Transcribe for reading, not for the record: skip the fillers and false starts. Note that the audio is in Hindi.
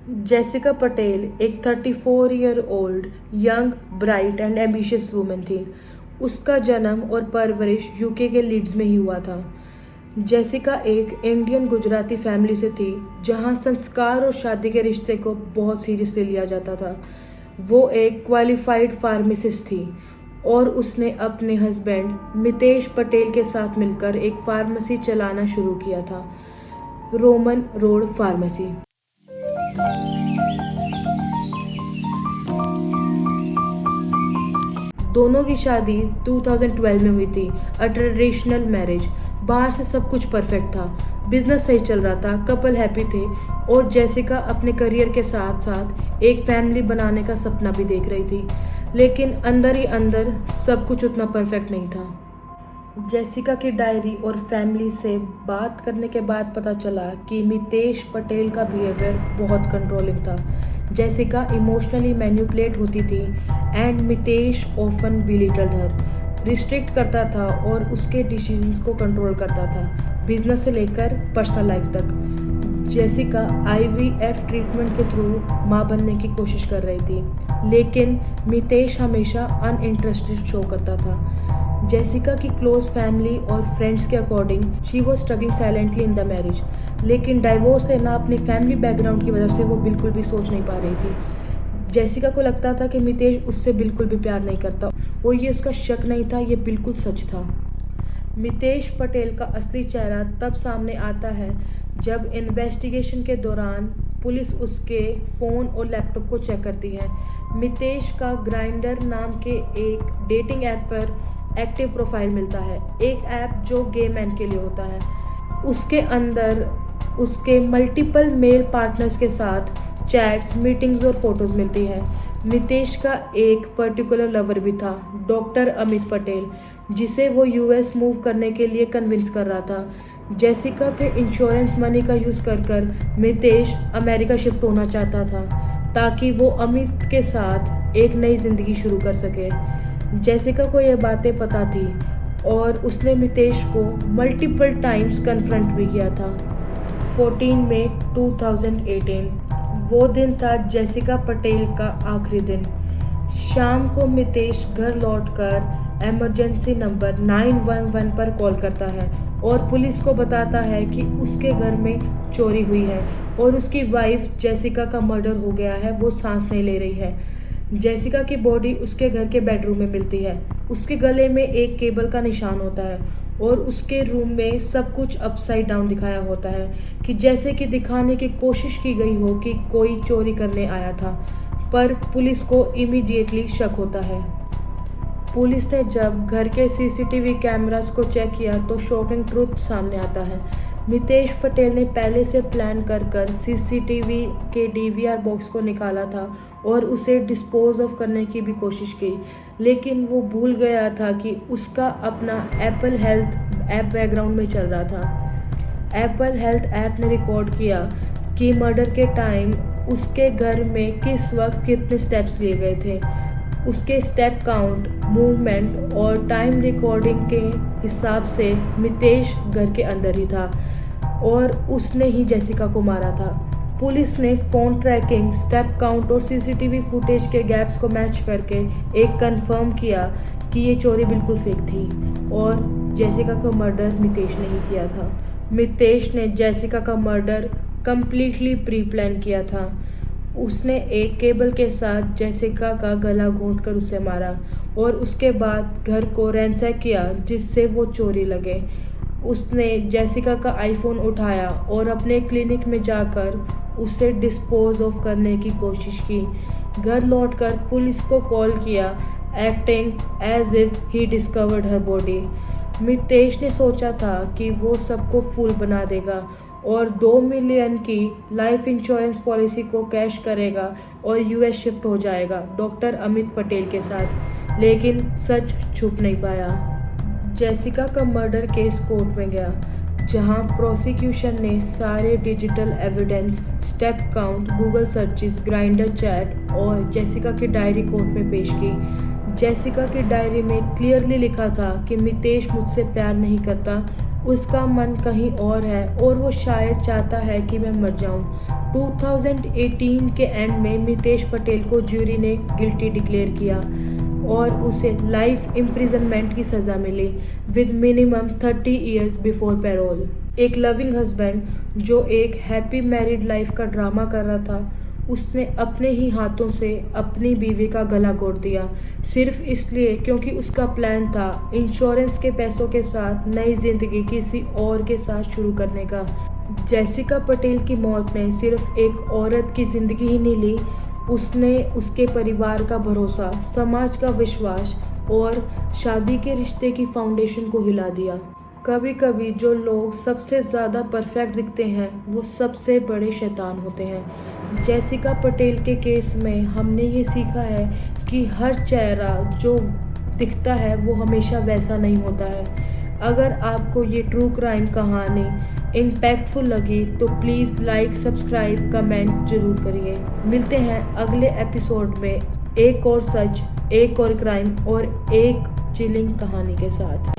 जेसिका पटेल एक 34-ईयर-ओल्ड young, bright and ambitious woman थी। उसका जन्म और परवरिश यूके के लीड्स में ही हुआ था। जेसिका एक इंडियन गुजराती फैमिली से थी, जहां संस्कार और शादी के रिश्ते को बहुत सीरियसली लिया जाता था। वो एक क्वालिफाइड फार्मासिस्ट थी और उसने अपने हस्बैंड मितेश पटेल के साथ मिलकर एक फार्मेसी चलाना शुरू किया था, रोमन रोड फार्मेसी। दोनों की शादी 2012 में हुई थी। A traditional marriage. बाहर से सब कुछ परफेक्ट था, बिजनेस सही चल रहा था, कपल हैप्पी थे और जेसिका अपने करियर के साथ साथ एक फैमिली बनाने का सपना भी देख रही थी। लेकिन अंदर ही अंदर सब कुछ उतना परफेक्ट नहीं था। जेसिका की डायरी और फैमिली से बात करने के बाद पता चला कि मितेश पटेल का बिहेवियर बहुत कंट्रोलिंग था। जेसिका इमोशनली मैनिपुलेट होती थी and Mitesh often belittled her, restrict करता था और उसके डिसीजंस को कंट्रोल करता था, बिजनेस से लेकर पर्सनल लाइफ तक। जेसिका आईवीएफ ट्रीटमेंट के थ्रू मां बनने की कोशिश कर रही थी, लेकिन मितेश हमेशा अनइंटरेस्टेड शो करता था। जेसिका की क्लोज फैमिली और फ्रेंड्स के according she was struggling silently in the marriage, लेकिन डाइवोर्स लेना अपनी फैमिली बैकग्राउंड की वजह से वो बिल्कुल भी सोच नहीं पा रही थी। जेसिका को लगता था कि मितेश उससे बिल्कुल भी प्यार नहीं करता और ये उसका शक नहीं था, ये बिल्कुल सच था। मितेश पटेल का असली चेहरा तब सामने आता है जब इन्वेस्टिगेशन के दौरान पुलिस उसके फ़ोन और लैपटॉप को चेक करती है। मितेश का ग्राइंडर नाम के एक डेटिंग ऐप पर एक्टिव प्रोफाइल मिलता है, एक ऐप जो गे मैन के लिए होता है। उसके अंदर उसके मल्टीपल मेल पार्टनर्स के साथ चैट्स, मीटिंग्स और फोटोज़ मिलती है। मितेश का एक पर्टिकुलर लवर भी था, डॉक्टर अमित पटेल, जिसे वो यूएस मूव करने के लिए कन्विंस कर रहा था। जेसिका के इंश्योरेंस मनी का यूज़ कर मितेश अमेरिका शिफ्ट होना चाहता था, ताकि वो अमित के साथ एक नई ज़िंदगी शुरू कर सके। जेसिका को ये बातें पता थी और उसने मितेश को मल्टीपल टाइम्स कन्फ्रंट भी किया था। 14 मई 2018 वो दिन था जेसिका पटेल का आखिरी दिन। शाम को मितेश घर लौटकर इमरजेंसी नंबर 911 पर कॉल करता है और पुलिस को बताता है कि उसके घर में चोरी हुई है और उसकी वाइफ जेसिका का मर्डर हो गया है, वो सांस नहीं ले रही है। जेसिका की बॉडी उसके घर के बेडरूम में मिलती है। उसके गले में एक केबल का निशान होता है और उसके रूम में सब कुछ अपसाइड डाउन दिखाया होता है, कि जैसे कि दिखाने की कोशिश की गई हो कि कोई चोरी करने आया था, पर पुलिस को इमीडिएटली शक होता है। पुलिस ने जब घर के सीसीटीवी कैमरास को चेक किया तो शॉकिंग ट्रुथ सामने आता है। मितेश पटेल ने पहले से प्लान कर सीसीटीवी के डीवीआर बॉक्स को निकाला था और उसे डिस्पोज ऑफ करने की भी कोशिश की, लेकिन वो भूल गया था कि उसका अपना एप्पल हेल्थ ऐप बैकग्राउंड में चल रहा था। एप्पल हेल्थ ऐप ने रिकॉर्ड किया कि मर्डर के टाइम उसके घर में किस वक्त कितने स्टेप्स लिए गए थे। उसके स्टेप काउंट, मूवमेंट और टाइम रिकॉर्डिंग के हिसाब से मितेश घर के अंदर ही था और उसने ही जेसिका को मारा था। पुलिस ने फ़ोन ट्रैकिंग, स्टेप काउंट और सीसीटीवी फुटेज के गैप्स को मैच करके एक कंफर्म किया कि ये चोरी बिल्कुल फेक थी और जेसिका का मर्डर मितेश ने ही किया था। मितेश ने जेसिका का मर्डर कम्प्लीटली प्री प्लान किया था। उसने एक केबल के साथ जेसिका का गला घोंटकर उसे मारा और उसके बाद घर को रैंसैक किया जिससे वो चोरी लगे। उसने जेसिका का आईफोन उठाया और अपने क्लिनिक में जाकर उसे डिस्पोज ऑफ करने की कोशिश की। घर लौटकर पुलिस को कॉल किया, acting as if he discovered her body. Mitesh ने सोचा था कि वो सबको फूल बना देगा और 2 मिलियन की लाइफ इंश्योरेंस पॉलिसी को कैश करेगा और यूएस शिफ्ट हो जाएगा डॉक्टर अमित पटेल के साथ, लेकिन सच छुप नहीं पाया। जेसिका का मर्डर केस कोर्ट में गया, जहां प्रोसिक्यूशन ने सारे digital evidence, step count, Google searches, grinder chat और जेसिका की डायरी कोर्ट में पेश की। जेसिका की डायरी में क्लियरली लिखा था कि मितेश मुझसे प्यार नहीं करता, उसका मन कहीं और है और वो शायद चाहता है कि मैं मर जाऊं। 2018 के एंड में मितेश पटेल को ज्यूरी ने गिल्टी डिक्लेयर किया और उसे लाइफ इम्प्रिजनमेंट की सज़ा मिली with minimum 30 years before parole. एक लविंग हस्बैंड जो एक हैप्पी मैरिड लाइफ का ड्रामा कर रहा था, उसने अपने ही हाथों से अपनी बीवी का गला घोट दिया, सिर्फ इसलिए क्योंकि उसका प्लान था इंश्योरेंस के पैसों के साथ नई ज़िंदगी किसी और के साथ शुरू करने का। जेसिका पटेल की मौत ने सिर्फ एक औरत की ज़िंदगी ही नहीं ली, उसने उसके परिवार का भरोसा, समाज का विश्वास और शादी के रिश्ते की फाउंडेशन को हिला दिया। कभी कभी जो लोग सबसे ज़्यादा परफेक्ट दिखते हैं वो सबसे बड़े शैतान होते हैं। जेसिका पटेल के केस में हमने ये सीखा है कि हर चेहरा जो दिखता है वो हमेशा वैसा नहीं होता है। अगर आपको ये ट्रू क्राइम कहानी इम्पैक्टफुल लगी तो प्लीज़ लाइक, सब्सक्राइब, कमेंट ज़रूर करिए। मिलते हैं अगले एपिसोड में एक और सच, एक और क्राइम और एक चिलिंग कहानी के साथ।